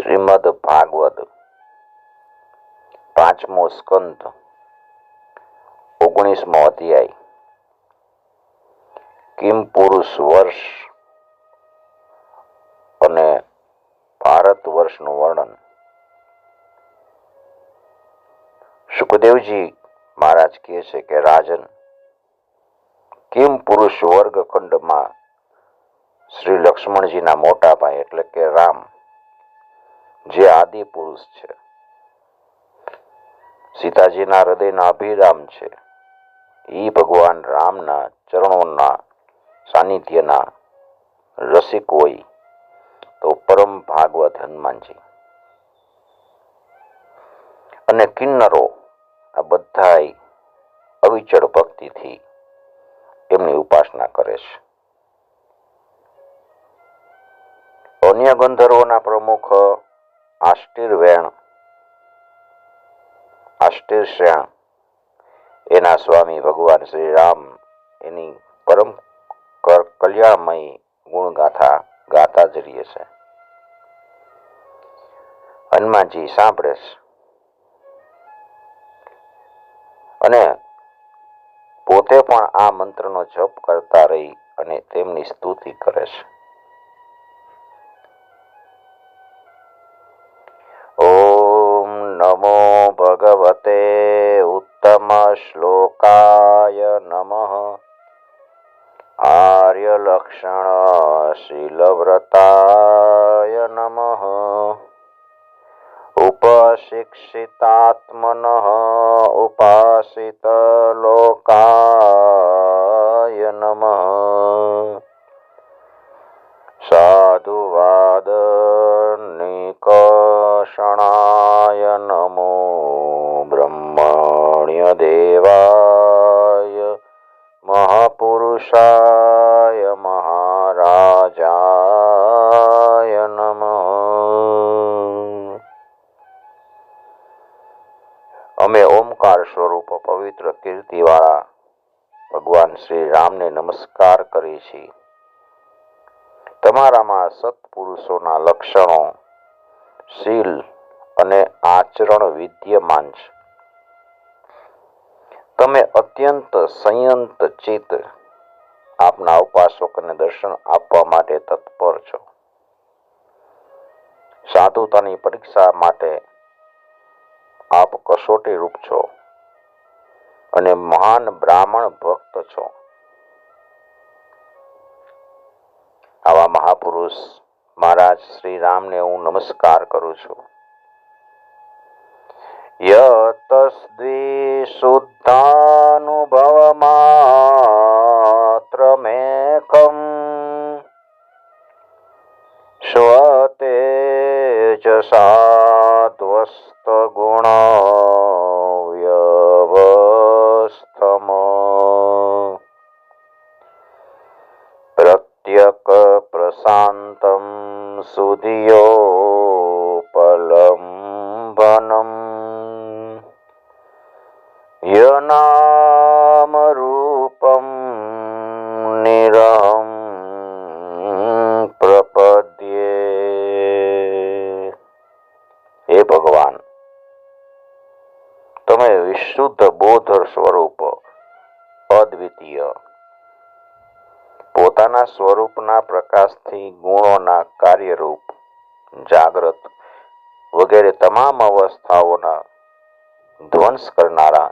શ્રીમદ ભાગવત પાંચમો સ્કંદ 19મો અધ્યાય કિમ પુરુષ વર્ષ અને ભારત વર્ષનું વર્ણન. સુખદેવજી મહારાજ કહે છે કે રાજન, કિમ પુરુષ વર્ગખંડમાં શ્રી લક્ષ્મણજીના મોટા ભાઈ એટલે કે રામ, જે આદિ પુરુષ છે, સીતાજીના હૃદયના અભિરામ છે, એ ભગવાન રામના ચરણોના સાનિધ્યના રસિક હોય તો પરમ ભાગવત હનુમાનજી. અને કિન્નરો આ બધાય અવિચળ ભક્તિથી એમની ઉપાસના કરે છે. અન્ય ગંધર્વોના પ્રમુખ આષ્ટિરશેણ એના સ્વામી ભગવાન શ્રી રામ એની પરમ કલ્યાણમય ગુણગાથા ગાતા જ રહીએ છે. હનુમાનજી સાંભળે છે અને પોતે પણ આ મંત્રનો જપ કરતા રહી અને તેમની સ્તુતિ કરે છે. ઓમ નમો ભગવતે ઉત્તમ શ્લોકાય નમઃ. આર્યલક્ષણ શીલવ્રતાય નમઃ. ઉપશિક્ષિતાત્મનઃ ઉપાસિત લોકાય નમઃ. સાધુવાદ નિકષણાય નમો. બ્રહ્મણ્ય દેવાય મહાપુરુષાય મહારાજાય નમઃ. અમે ઓમકાર સ્વરૂપ પવિત્ર કીર્તિવાળા ભગવાન શ્રી રામને નમસ્કાર કરીએ છીએ. તમારામાં સત્પુરુષોના લક્ષણો, શીલ અને આચરણ વિદ્યમાન છે. તમે અત્યંત સંયત ચિત્ત આપના ઉપાસકોને દર્શન આપવા માટે તત્પર છો. સાધુતાની પરીક્ષા માટે આપ કસોટી રૂપ છો અને મહાન બ્રાહ્મણ ભક્ત છો. આવા મહાપુરુષ મહારાજ શ્રી રામને હું નમસ્કાર કરું છું. યતસ્દ્વિશુદ્ધાનુભવ માત્રમેકં સ્વતેજસાધ્વસ્ત ગુણ વ્યવસ્થમ. પ્રત્યક પ્રશાંતમ સુધિયોપલંબનમ. યનામ રૂપમ નિરહં પ્રપદ્યે. હે ભગવાન, તમે વિશુદ્ધ બોધ સ્વરૂપ, અદ્વિતીય, પોતાના સ્વરૂપના પ્રકાશથી ગુણોના કાર્યરૂપ, જાગ્રત વગેરે તમામ અવસ્થાઓના ધ્વંસ કરનારા,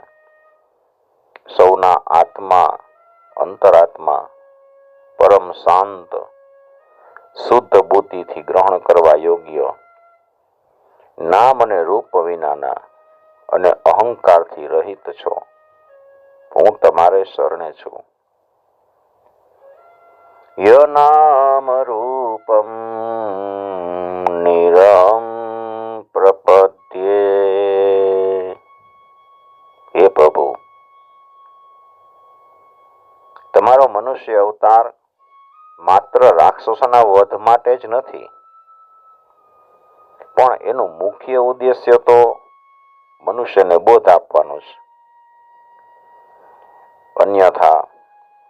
સૌના આત્મા, અંતરાત્મા, પરમ શાંત, શુદ્ધ બુદ્ધિથી ગ્રહણ કરવા યોગ્ય, નામ અને રૂપ વિનાના અને અહંકારથી રહિત છો. હું તમારે શરણે છું. યનામ રૂપમ નિરહં પ્રપદ્યે. હે પ્રભુ, તમારો મનુષ્ય અવતાર માત્ર રાક્ષસોના વધ માટે જ નથી, પણ એનું મુખ્ય ઉદ્દેશ્ય તો મનુષ્યને બોધ આપવાનો છે. અન્યથા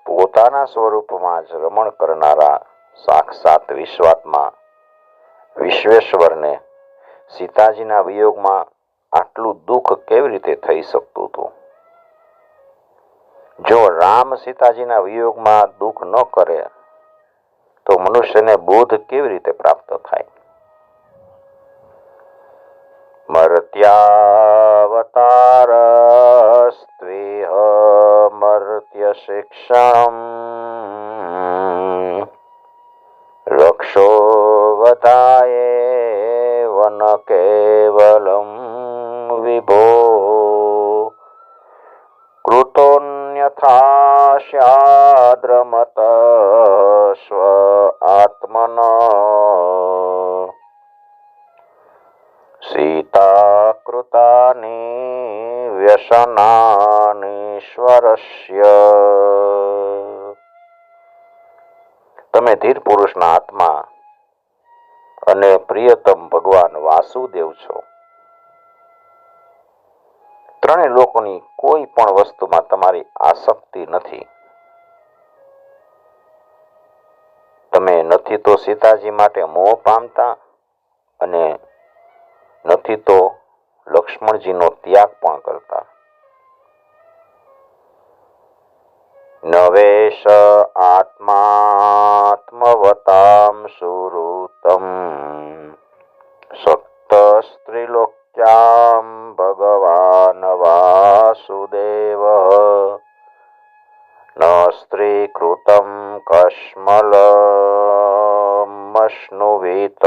પોતાના સ્વરૂપમાં જ રમણ કરનારા સાક્ષાત વિશ્વાત્મા વિશ્વેશ્વરને સીતાજીના વિયોગમાં આટલું દુઃખ કેવી રીતે થઈ શકતું હતું? જો રામ સીતાજીના વિયોગમાં દુઃખ ન કરે તો મનુષ્યને બોધ કેવી રીતે પ્રાપ્ત થાય? મર્ત્યાવતારસ્ત્વેહ મર્ત્ય શિક્ષણમ રક્ષો વધાયે ન કેવલમ વિભો કૃતોન્યથા સ્યાદ્રમત સ્વ આત્મન સીતા કૃતાની વ્યસનાનીશ્વરસ્ય. તમે ધીર પુરુષના આત્મા અને પ્રિયતમ ભગવાન વાસુદેવ છો. ત્રણેય લોકોની કોઈ પણ વસ્તુમાં તમારી આસક્તિ નથી. તમે નથી તો સીતાજી માટે મોહ પામતા અને નથી તો લક્ષ્મણજીનો ત્યાગ પણ કરતા. નવેશ આત્માત્મવતામ સુરુતમ સપ્ત સ્ત્રીલોક્યામ ભગવાન વાસુદેવ ન સ્ત્રીકૃતમ કશ્મલમશ્નુવિત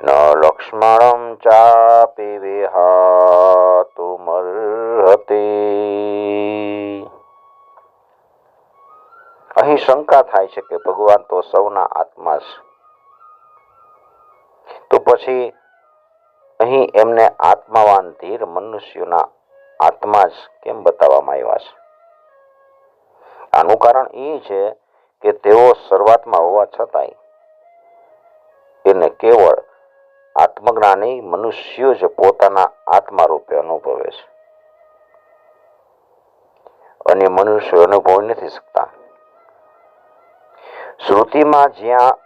ન લક્ષ્મણમ ચાપી વિહાતુમર્હતિ. અહીં શંકા થાય છે કે ભગવાન તો સૌના આત્મા છે, તો પછી અહીં એમને આત્માવાન ધીર મનુષ્યોના આત્મા જ કેમ બતાવવામાં આવ્યા છે? આનું કારણ એ છે કે તેઓ શરૂઆતમાં હોવા છતાંય એને કેવળ આત્મજ્ઞાની મનુષ્યો જ પોતાના આત્મા રૂપે અનુભવે છે. અન્ય મનુષ્યો અનુભવી નથી શકતા. શ્રુતિમાં જ્યાં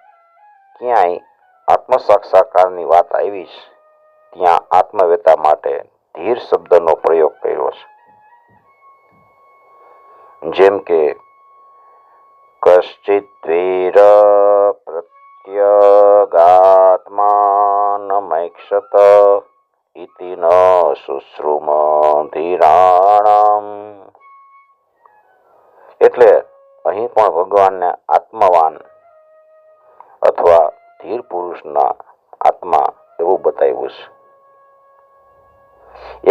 ક્યાંય આત્મ સાક્ષાત્કારની વાત આવી છે ત્યાં આત્મવેતા માટે ધીર શબ્દનો પ્રયોગ કર્યો છે. જેમ કે કશ્ચિત વીર પ્રત્યગાત્માનમૈક્ષત ઇતિ ન શુશ્રુમ ધીરાણમ. એટલે અહીં પણ ભગવાનને આત્મવાન અથવા ધીર પુરુષના આત્મા એવું બતાવ્યું છે.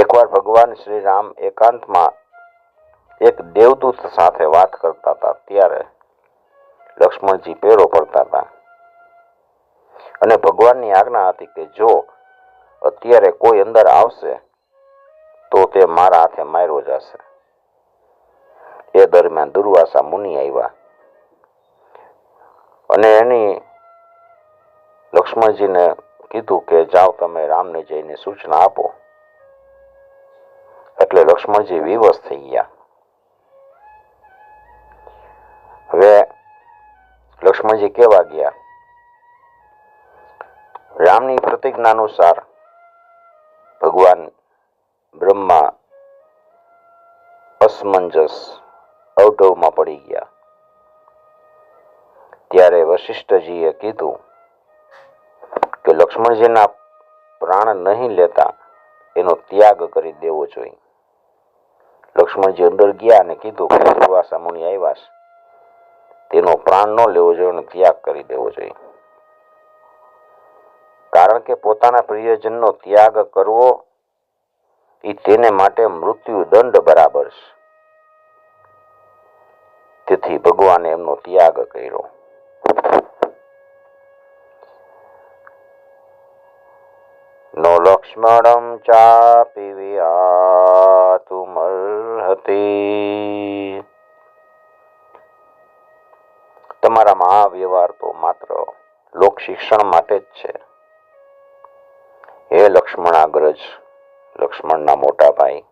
એકવાર ભગવાન શ્રી રામ એકાંતમાં એક દેવદૂત સાથે વાત કરતા હતા. ત્યારે લક્ષ્મણજી પેરો પડતા હતા અને ભગવાનની આજ્ઞા હતી કે જો અત્યારે કોઈ અંદર આવશે તો તે મારા હાથે માર્યો જશે. એ દરમિયાન દુર્વાસા મુનિ આવ્યા અને એની લક્ષ્મણજીને કીધું કે જાઓ તમે રામને જઈને સૂચના આપો. એટલે લક્ષ્મણજી વિવશ થઈ ગયા. હવે લક્ષ્મણજી કેવા ગયા? રામની પ્રતિજ્ઞા અનુસાર ભગવાન બ્રહ્મા અસમંજસ અવઢવમાં પડી ગયા. ત્યારે વશિષ્ઠજીએ કીધું કે લક્ષ્મણજીના પ્રાણ નહીં લેતા એનો ત્યાગ કરી દેવો જોઈએ. લક્ષ્મણજી અંદર ગયા અને કીધું કે દુર્વાસા મુનિ આવ્યા છે, તેનો પ્રાણ ન લેવો જોઈએ અને ત્યાગ કરી દેવો જોઈએ. કારણ કે પોતાના પ્રિયજનનો ત્યાગ કરવો એ તેને માટે મૃત્યુ દંડ બરાબર છે. તેથી ભગવાને એમનો ત્યાગ કર્યો. નો લક્ષ્મણમ ચાપી વિહાતુમર્હતિ. તમારામાં આ વ્યવહાર તો માત્ર લોક શિક્ષણ માટે જ છે. હે લક્ષ્મણાગ્રજ, લક્ષ્મણના મોટા ભાઈ,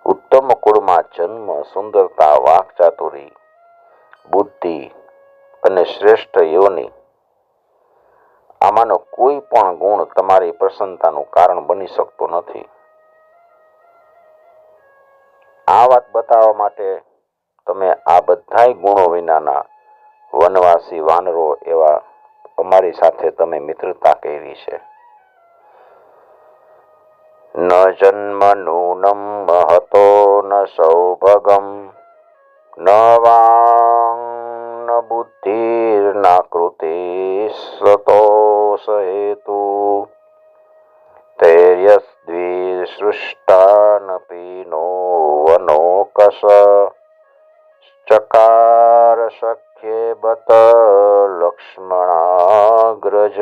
ઉત્તમ કુળમાં જન્મ, સુંદરતા, વાક્ચાતુરી, બુદ્ધિ અને શ્રેષ્ઠ યોનિ, આ તેમાંનો કોઈ પણ ગુણ તમારી પ્રસન્નતાનું કારણ બની શકતો નથી. આ વાત બતાવવા માટે તમે આ બધાય ગુણો વિનાના વનવાસી વાનરો એવા અમારી સાથે તમે મિત્રતા કરી છે. ન જન્મ નૂનમ મહતો ન સૌભગમ ન વાંગ ન બુદ્ધિર ન કૃતિ સતોષ હેતુ તૈર્યસ્દ્વિસૃષ્ટાનપી નો વનોકસ ચકાર શક્યે બત લક્ષ્મણાગ્રજ.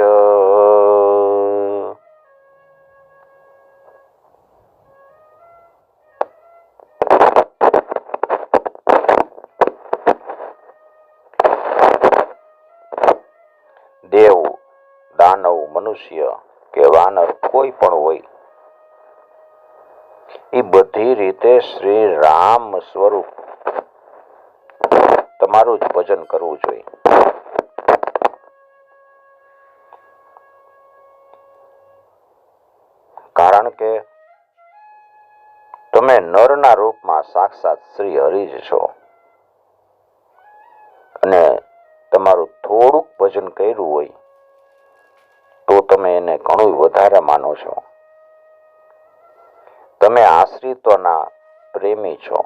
દેવ, દાનવ, મનુષ્ય કે વાનર કોઈ પણ હોય, એ બધી રીતે શ્રી રામ સ્વરૂપ તમારું જ ભજન કરવું જોઈએ. કારણ કે તમે નરના રૂપમાં સાક્ષાત શ્રી હરિ જ છો અને તમારું થોડુંક ભજન કર્યું હોય તો તમે એને ઘણું વધારે માનો છો. તમે આશ્રિતોના પ્રેમી છો,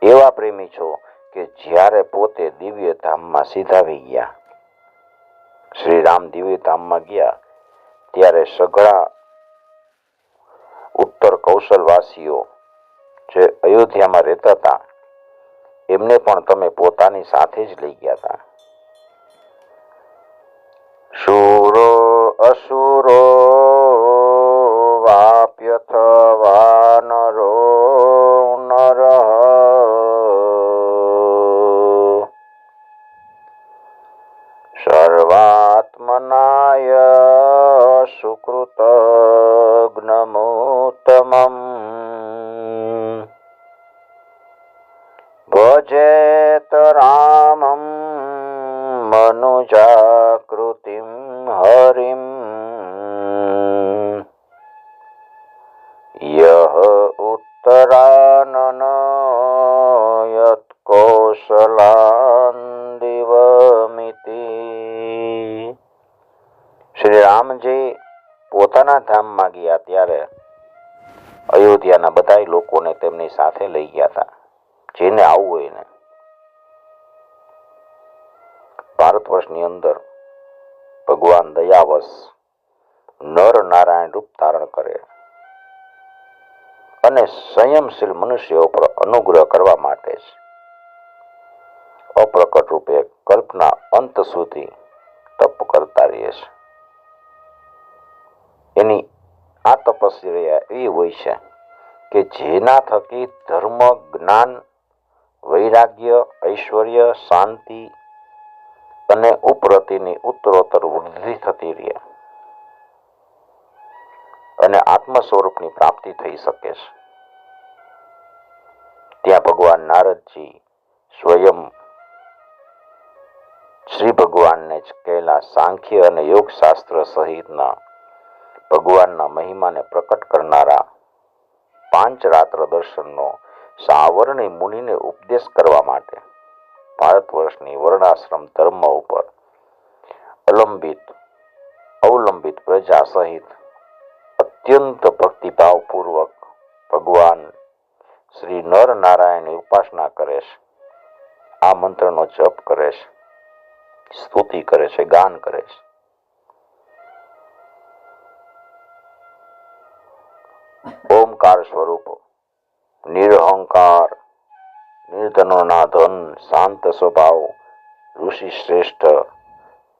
એવા પ્રેમી છો કે જ્યારે પોતે દિવ્ય ધામમાં સીધાવી ગયા, શ્રી રામ દિવ્ય ધામમાં ગયા ત્યારે સઘળા ઉત્તર કૌશલવાસીઓ જે અયોધ્યામાં રહેતા હતા એમને પણ તમે પોતાની સાથે જ લઈ ગયા હતા. શૂરો અસુરો વાપ્યથ વાનરો નર સર્વાત્મનાય સુકૃત જ્ઞમોત્તમમ ભજેત રામમ મનુજાકૃતિમ હરિમ યહ ઉત્તરાનન યત કૌશલાન્દિવમિતિ. શ્રી રામજી પોતાના ધામમાં ગયા ત્યારે અયોધ્યાના બધા લોકોને તેમની સાથે લઈ ગયા હતા, જેને આવવું હોય ને. ભારત વર્ષની અંદર ભગવાન દયાવશ નર નારાયણ રૂપ ધારણ કરે અને સંયમશીલ મનુષ્યો પર અનુગ્રહ કરવા માટે જ અપ્રકટ રૂપે કલ્પના અંત સુધી તપ કરતા રહે છે. એની આ તપસ્યા એવી હોય છે કે જેના થકી ધર્મ, જ્ઞાન, વૈરાગ્ય, ઐશ્વર્ય, શાંતિ અને ઉપરતિની ઉત્તરોત્તર વૃદ્ધિ થતી રહે અને આત્મ સ્વરૂપની પ્રાપ્તિ થઈ શકે છે. ત્યાં ભગવાન નારદજી સ્વયં શ્રી ભગવાનને જ કહેલા સાંખ્ય અને યોગ શાસ્ત્ર સહિતના ભગવાનના મહિમાને પ્રકટ કરનારા પાંચરાત્ર દર્શનનો સાવરણી મુનિને ઉપદેશ કરવા માટે ભારત વર્ષની વર્ણાશ્રમ ધર્મ ઉપર અવલંબિત પ્રજા સહિત અત્યંત ભક્તિભાવપૂર્વક ભગવાન શ્રી નર નારાયણની ઉપાસના કરે છે, આ મંત્રનો જપ કરે છે, સ્તુતિ કરે છે, ગાન કરે છે. ઓમકાર સ્વરૂપ, નિરહંકાર, નિર્ધનોના ધન, શાંત સ્વભાવ, ઋષિ શ્રેષ્ઠ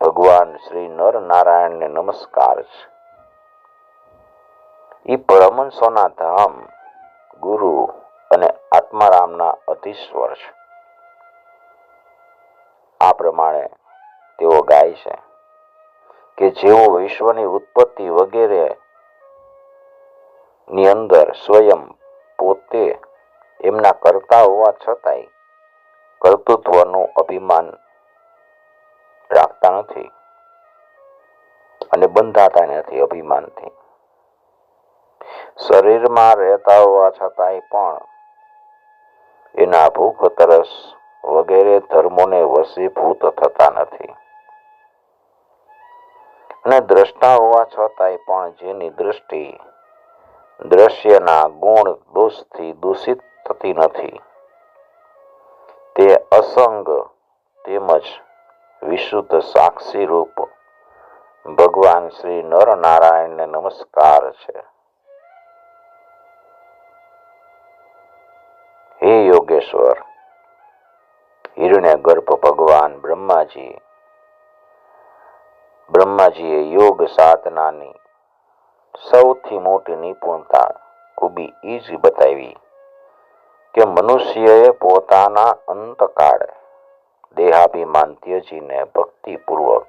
ભગવાન શ્રી નર નારાયણને નમસ્કાર છે. એ પરમહંસોના ધામ, ગુરુ અને આત્મારામના અધીશ્વર છે. આ પ્રમાણે તેઓ ગાય છે કે જેઓ વિશ્વની ઉત્પત્તિ વગેરે ની અંદર સ્વયં પોતે એમના કરતા હોવા છતાંય કર્તૃત્વનું અભિમાન રાખતા નથી. અને બંધાતા નથી અભિમાનથી. શરીરમાં રહેતા હોવા છતાંય પણ એના ભૂખ તરસ વગેરે ધર્મોને વશીભૂત થતા નથી. અને દ્રષ્ટા હોવા છતાંય પણ જેની દૃષ્ટિ દ્રશ્યના ગુણ દોષથી દૂષિત થતી નથી, તે અસંગ તેમજ વિશુદ્ધ સાક્ષી રૂપ ભગવાન શ્રી નરનારાયણને નમસ્કાર છે. હે યોગેશ્વર, હિરણ્યગર્ભ ભગવાન બ્રહ્માજીએ યોગ સાધનાની સૌથી મોટી નિપુણતા ખૂબી એ જ બતાવી કે મનુષ્યએ પોતાના અંતકાળે દેહાભિમાન ત્યજીને ભક્તિપૂર્વક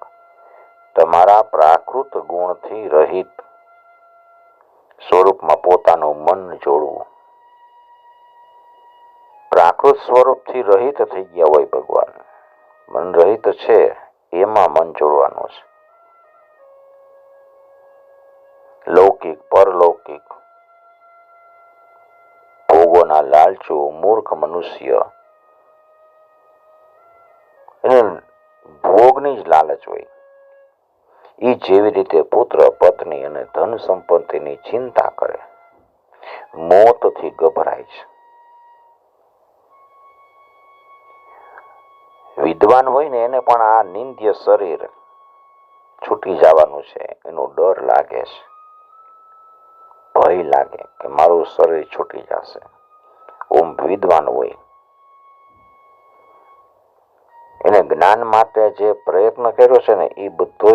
તમારા પ્રાકૃત ગુણથી રહિત સ્વરૂપમાં પોતાનું મન જોડવું. પ્રાકૃત સ્વરૂપથી રહિત થઈ ગયા હોય ભગવાન, મન રહિત છે એમાં મન જોડવાનું છે. લૌકિક પરલૌકિક ભોગોના લાલચુ મૂર્ખ મનુષ્ય, એને ભોગની જ લાલચ હોય. એ જેવી રીતે પુત્ર પત્ની અને ધન સંપત્તિની ચિંતા કરે, મોતથી ગભરાય છે. વિદ્વાન હોય ને એને પણ આ નિંદ્ય શરીર છૂટી જવાનું છે એનો ડર લાગે છે, ભય લાગે કે મારું શરીર છૂટી જશે. ઓમ વિદ્વાન હોય એને જ્ઞાન માટે જે પ્રયત્ન કર્યો છે ને એ બધો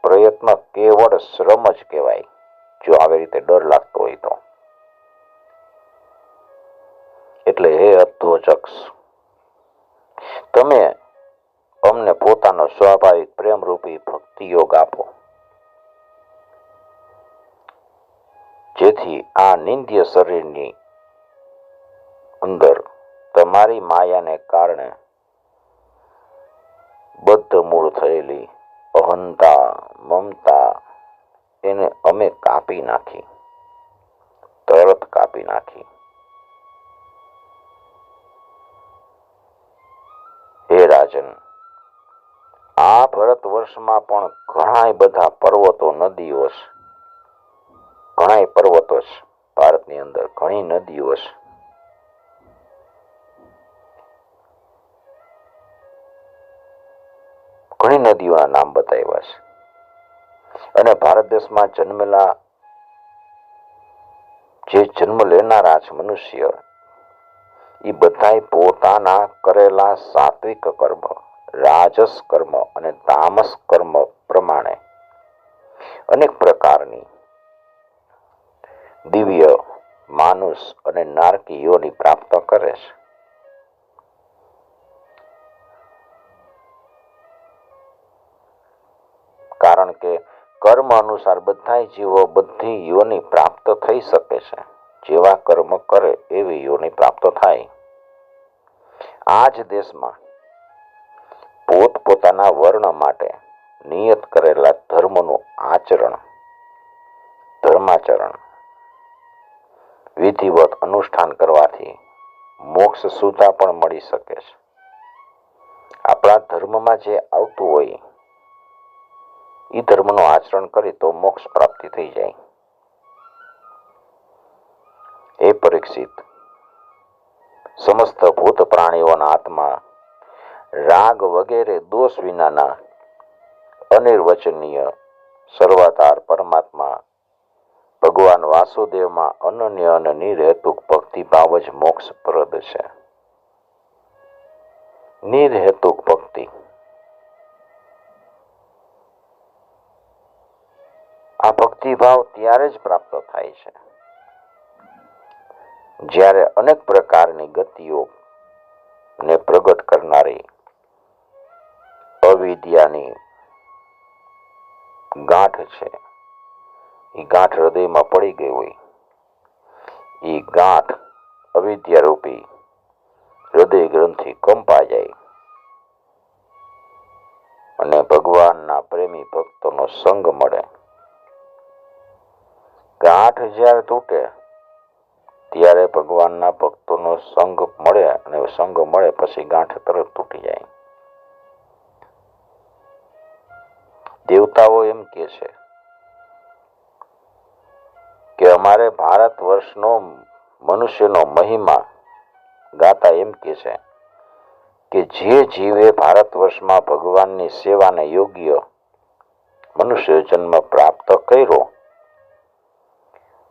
પ્રયત્ન કેવળ શ્રમ જ કહેવાય, જો આવી રીતે ડર લાગતો હોય તો. એટલે હે અધોચક્ષ, તમે અમને પોતાનો સ્વાભાવિક પ્રેમરૂપી ભક્તિ યોગ આપો, જેથી આ નિંદ્ય શરીરની અંદર તમારી માયાને કારણે બદ્ધ મૂળ થયેલી અહંતા મમતા એને અમે કાપી નાખી, તરત કાપી નાખી. હે રાજન, આ ભરત વર્ષમાં પણ ઘણા બધા પર્વતો નદીઓ છે, ઘણા પર્વતો છે ભારતની અંદર, ઘણી નદીઓ છે. ઘણી નદીઓના નામ બતાવ્યા છે. અને ભારત દેશમાં જન્મેલા જે જન્મ લેનારા છે મનુષ્ય, એ બધાય પોતાના કરેલા સાત્વિક કર્મ, રાજસ કર્મ અને તામસ કર્મ પ્રમાણે અનેક પ્રકારની દિવ્ય, માનુષ અને નારકી યોની પ્રાપ્ત કરે છે. કારણ કે કર્મ અનુસાર બધા જીવો બધી યોની પ્રાપ્ત થઈ શકે છે. જેવા કર્મ કરે એવી યોની પ્રાપ્ત થાય. આ જ દેશમાં પોતપોતાના વર્ણ માટે નિયત કરેલા ધર્મનું આચરણ, ધર્માચરણ, વિધિવત અનુષ્ઠાન કરવાથી મોક્ષ સુધા પણ મળી શકે છે. આપણા ધર્મમાં જે આવતું હોય એ ધર્મનું આચરણ કરી તો મોક્ષ પ્રાપ્તિ થઈ જાય. એ પરીક્ષિત, સમસ્ત ભૂત પ્રાણીઓના આત્મા રાગ વગેરે દોષ વિનાના અનિર્વચનીય સર્વાધાર પરમાત્મા ભગવાન વાસુદેવમાં અનન્ય અને નિર્હેતુક ભક્તિભાવ જ મોક્ષપ્રદ છે. નિર્હેતુક ભક્તિ, આ ભક્તિભાવ ત્યારે જ પ્રાપ્ત થાય છે જ્યારે અનેક પ્રકારની ગતિઓ ને પ્રગટ કરનારી અવિદ્યાની ગાંઠ છે, એ ગાંઠ હૃદયમાં પડી ગઈ હોય. એ ગાંઠ અવિદ્યા રૂપી હૃદય ગ્રંથિ કંપા જાય અને ભગવાનના પ્રેમી ભક્તોનો સંગ મળે. ગાંઠ જ્યારે તૂટે ત્યારે ભગવાનના ભક્તોનો સંગ મળે, અને સંગ મળે પછી ગાંઠ તરત તૂટી જાય. દેવતાઓ એમ કહે છે કે અમારે ભારત વર્ષનો મનુષ્યનો મહિમા ગાતા એમ કહે છે કે જે જીવે ભારત વર્ષમાં ભગવાનની સેવાને યોગ્ય મનુષ્ય જન્મ પ્રાપ્ત કર્યો,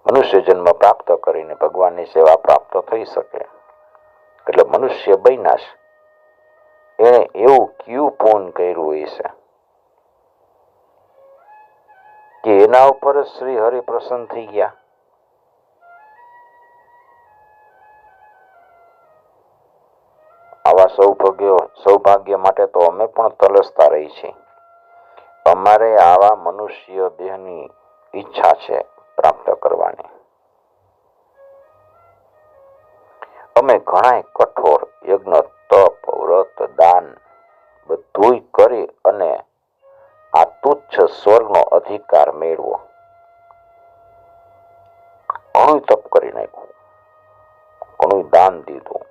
મનુષ્ય જન્મ પ્રાપ્ત કરીને ભગવાનની સેવા પ્રાપ્ત થઈ શકે. એટલે મનુષ્ય બન્યા છે, એણે એવું કયું પૂન કર્યું હોય છે કે એના ઉપર શ્રી હરિ પ્રસન્ન થઈ ગયા. આવા સૌભાગ્ય માટે તો અમે પણ તલસતા રહી છીએ. અમારે આવા મનુષ્ય દેહની ઈચ્છા છે પ્રાપ્ત કરવાની. અમે ઘણા કઠોર યજ્ઞ, તપ, વ્રત, દાન બધુંય કરી અને આ તુચ્છ સ્વર્ગનો અધિકાર મેળવો. ઘણું તપ કરી નાખ્યું, ઘણું દાન દીધું,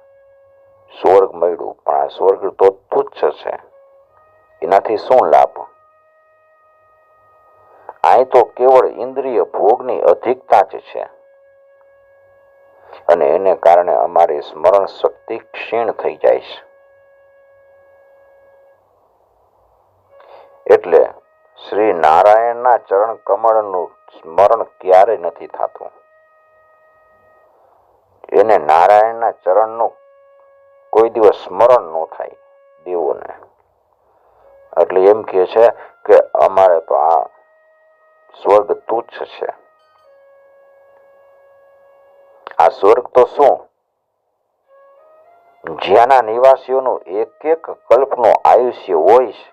સ્વર્ગ મળ્યું, પણ આ સ્વર્ગ તો તુચ્છ છે. એનાથી શું લાભ? આ તો કેવળ ઇન્દ્રિય ભોગની અધિકતા જ છે, અને એને કારણે અમારી સ્મરણ શક્તિ ક્ષીણ થઈ જાય છે. એટલે શ્રી નારાયણના ચરણ કમળનું સ્મરણ ક્યારે નથી થતું. એને નારાયણના ચરણનું કોઈ દિવસ સ્મરણ ન થાય દેવોને. એટલે એમ કહે છે કે અમારે તો આ સ્વર્ગ તુચ્છ છે. આ સ્વર્ગ તો શું, જ્યાંના નિવાસીઓનું એક એક કલ્પનું આયુષ્ય હોય છે,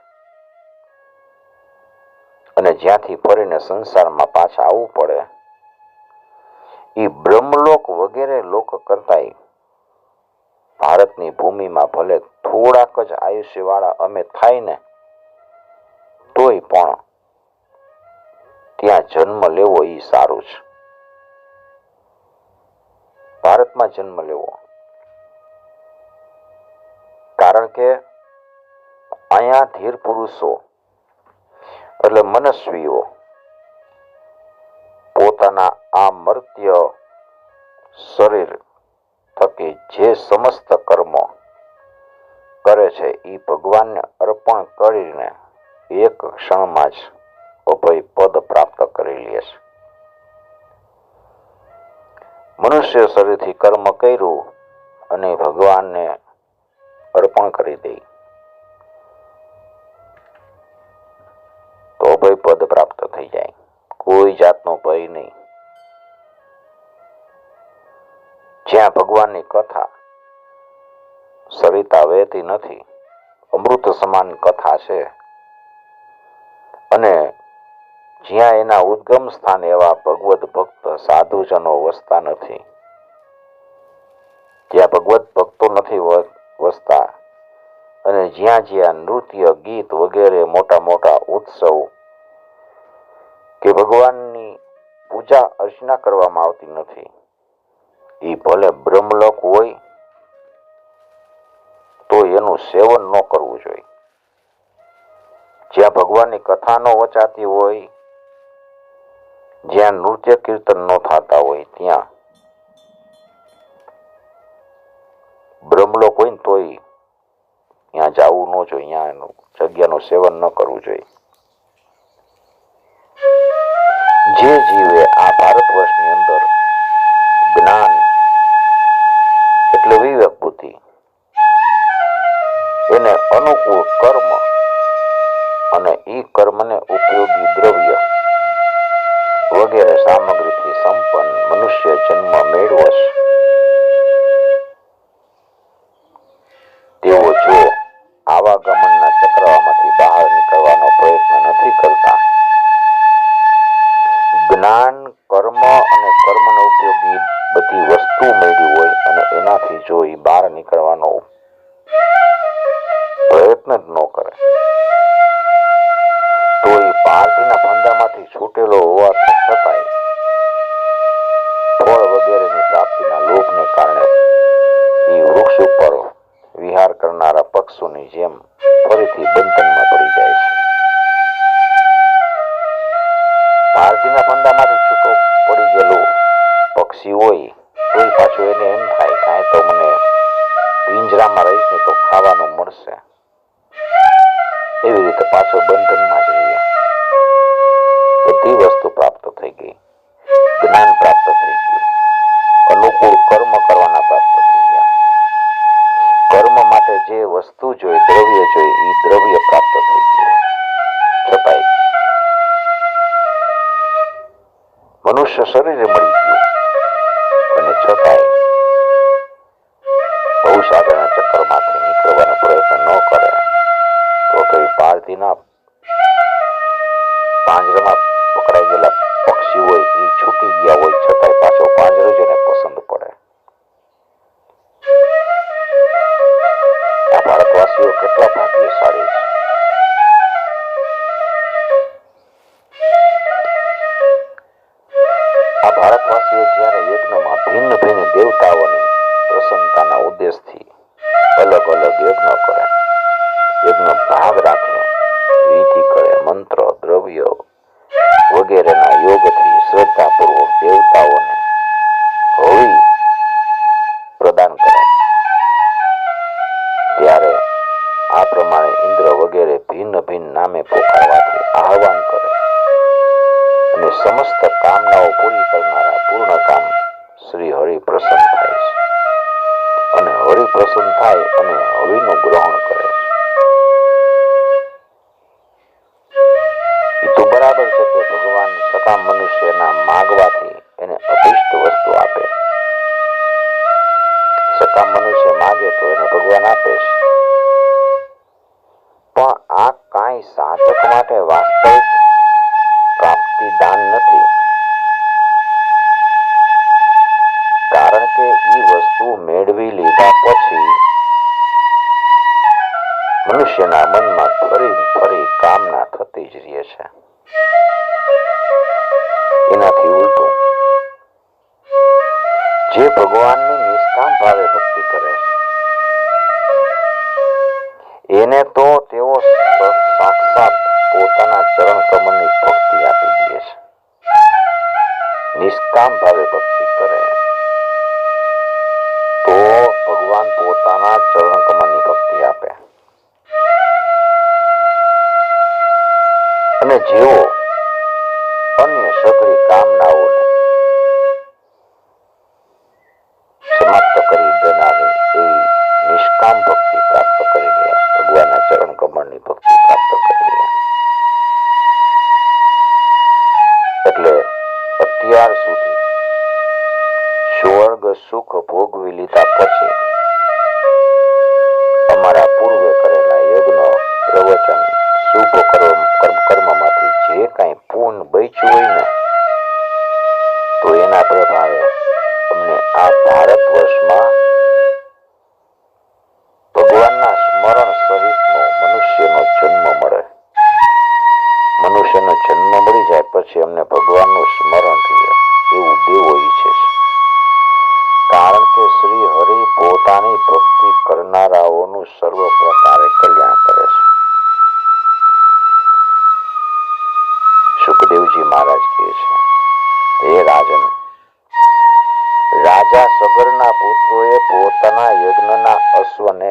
અને જ્યાંથી ફરીને સંસારમાં પાછા આવવું પડે, એ બ્રહ્મલોક વગેરે લોક કરતાંય ભારતની ભૂમિમાં ભલે થોડાક જ આયુષ્ય વાળા અમે થાય ને, તોય પણ ત્યાં જન્મ લેવો એ સારું છે. ભારતમાં જન્મ લેવો, કારણ કે અહીંયા ધીર પુરુષો એટલે મનસ્વીઓ પોતાના આ મર્ત્ય શરીર થકી જે સમસ્ત કર્મો કરે છે એ ભગવાનને અર્પણ કરીને એક ક્ષણમાં જ અભય પદ પ્રાપ્ત કરી લે છે. મનુષ્ય શરીરથી કર્મ કર્યું અને ભગવાનને અર્પણ કરી દે તો અભય પદ પ્રાપ્ત થઈ જાય. કોઈ જાતનો ભય નહીં. જ્યાં ભગવાનની કથા સરિતા વહેતી નથી, અમૃત સમાન કથા છે, અને જ્યાં એના ઉદ્ગમ સ્થાન એવા ભગવત ભક્ત સાધુજનો વસતા નથી, જ્યાં ભગવત ભક્તો નથી વસતા, અને જ્યાં જ્યાં નૃત્ય, ગીત વગેરે મોટા મોટા ઉત્સવ કે ભગવાનની પૂજા અર્ચના કરવામાં આવતી નથી, એ ભલે બ્રહ્મલોક હોય તો એનું સેવન ન કરવું જોઈએ. જ્યાં ભગવાનની કથા ન વચાતી હોય, જ્યાં નૃત્ય કીર્તન ન થતા હોય, ત્યાં બ્રહ્મલોક હોય ને તોય ત્યાં જવું ન જોઈએ, ત્યાં જગ્યાનું સેવન ન કરવું જોઈએ. જે જીવે આ ભારત વર્ષની અંદર જ્ઞાન એટલે વિવેક બુદ્ધિ, એને અનુકૂળ કર્મ અને ઈ કર્મને ઉપયોગી દ્રવ્ય વગેરે સામગ્રીથી સંપન્ન મનુષ્ય જન્મ મેળવો છે, તેઓ જો આવાગમનના ચક્રમાંથી બહાર નીકળવાનો પ્રયત્ન નથી કરતા, જ્ઞાન, કર્મ અને કર્મને ઉપયોગી બધી વસ્તુ મેળવી હોય અને એનાથી જો એ બહાર નીકળવાનો પ્રયત્ન જ ન કરે, તો એ પારધીના ફંદામાંથી છૂટેલો હોવા છતાંય વગેરેની પ્રાપ્તિના લોભને કારણે એ વૃક્ષ ઉપર વિહાર કરનારા પક્ષીઓની જેમ ફરીથી બંધનમાં પડી જાય છે. ભારતીના ફંદામાંથી છૂટો પડી ગયેલો પક્ષી હોય તોય પાછું એને એમ થાય કાંઈ તો મને પિંજરામાં રહીશ ને તો ખાવાનું મળશે, એવી રીતે પાછો બંધનમાં જ રહીએ. બધી વસ્તુ પ્રાપ્ત થઈ ગઈ, જ્ઞાન પ્રાપ્ત થઈ ગયું, અનુકૂળ કર્મ કરવાના પ્રાપ્ત થઈ ગયા. કર્મ માટે જે વસ્તુ જોઈએ, દ્રવ્ય જોઈએ, એ દ્રવ્ય પ્રાપ્ત થઈ ગયું. છતાંય મનુષ્ય શરીરે મળી ગયું અને છતાંય ભવસાગરના ચક્કરમાંથી નીકળવાનો પ્રયત્ન ન કરે તો એ પારધીના પાંજરામાં પકડાઈ ગયેલા પક્ષી હોય એ છૂટી ગયા હોય છતાંય પાછો પાંજરો જ એને પસંદ પડે. આ ભારતવાસીઓ કેટલા ભાગ્યશાળી છે. આ ભારતવાસીઓ જ્યારે યજ્ઞમાં ભિન્ન ભિન્ન દેવતાઓની પ્રસન્નતાના ઉદ્દેશથી અલગ અલગ યજ્ઞ કરે, યજ્ઞ ભાગ રાખે, વિધિ કરે, મંત્ર, દ્રવ્ય વગેરેના યોગથી શ્રદ્ધાપૂર્વક દેવતાઓને હવિ પ્રદાન કરે, ત્યારે આ પ્રમાણે ઇન્દ્ર વગેરે ભિન્ન ભિન્ન નામે પોકારવાથી આહવાન કરે અને સમસ્ત કામનાઓ પૂરી કરનારા પૂર્ણ કામ શ્રી હરિ પ્રસન્ન થાય છે અને હરિ પ્રસન્ન થાય અને હવિનું ગ્રહણ કરે છે. એ તો બરાબર છે કે ભગવાન સકામ મનુષ્યના માગવાથી એને અભિષ્ટ વસ્તુ આપે. સકામ મનુષ્ય માગે તો એને ભગવાન આપે છે, પણ આ કાંઈ સાધક માટે વાસ્તવિક પ્રાપ્તિ દાન નથી. કારણ કે એ વસ્તુ મેળવી લીધા પછી મનુષ્યના મનમાં ફરી ફરી કામના થતી જ રહે છે. એનાથી ઉલટું જે ભગવાનની નિષ્કામ ભાવે ભક્તિ કરે છે એને તો તેઓ સાક્ષાત પોતાના ચરણ કમળની ભક્તિ આપી દે છે. નિષ્કામ ભાવે ભક્તિ કરે તો ભગવાન પોતાના ચરણ કમળની ભક્તિ આપે. અને જેઓ અન્ય સઘળી કામનાઓને સમાપ્ત કરી દેનારી એવી નિષ્કામ ભક્તિ પ્રાપ્ત કરી લે, ભગવાનના ચરણ કમળની ભક્તિ પ્રાપ્ત કરી લે. એટલે અત્યાર સુધી સ્વર્ગ સુખ ભોગવી લીધા પછી અમારા પૂર્વે કરેલા યજ્ઞ, પ્રવચન, શુભ કર્મમાંથી જે કાંઈ પૂર્ણ બચ્યું હોય ને તો એના પ્રભાવે અમને આ ભારત વર્ષમાં ભગવાનના સ્મરણ સહિતનો મનુષ્યનો જન્મ મળે. મનુષ્યનો જન્મ મળી જાય પછી અમને ભગવાનનું સ્મરણ થઈએ એવું દેવો ઈચ્છે છે. કારણ કે શ્રી હરિ પોતાની ભક્તિ કરનારાઓનું સર્વ પ્રકારે કલ્યાણ કરે છે. સુખદેવજી મહારાજ કહે છે, હે રાજન, રાજા સગરના પુત્રોએ પોતાના યજ્ઞના અશ્વને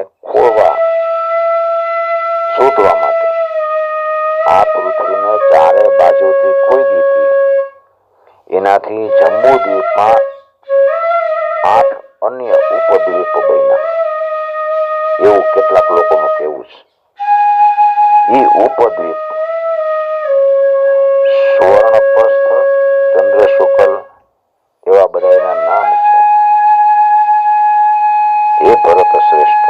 શોધવા માટે આ પૃથ્વીને ચારે બાજુથી ખોદી દીધી. એનાથી જંબુદ્વીપમાં 8 અન્ય ઉપદ્વીપ બન્યા એવું કેટલાક લોકોનું કહેવું છે. એ ઉપદ્વીપ સુવર્ણપ્રસ્થ, ચંદ્રશુકલ એવા બધા એના નામ છે. એ ભરત શ્રેષ્ઠ,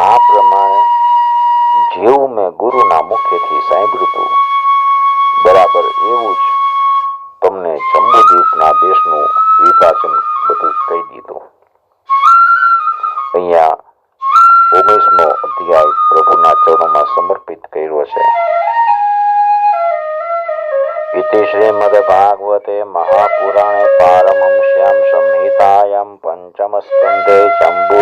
આ પ્રમાણે જેવું મેં ગુરુના મુખેથી સાંભળ્યું હતું બરાબર એવું જ તમને જંબુદ્વીપના દેશનું વિભાજન બધું કહી દીધું. અહીંયા 19મો અધ્યાય પ્રભુના ચરણોમાં સમર્પિત કર્યો છે. ઇતિ શ્રીમદ ભાગવતે મહાપુરાણે પારમહંસ્યામ પંચમસ્કંધે જંબુ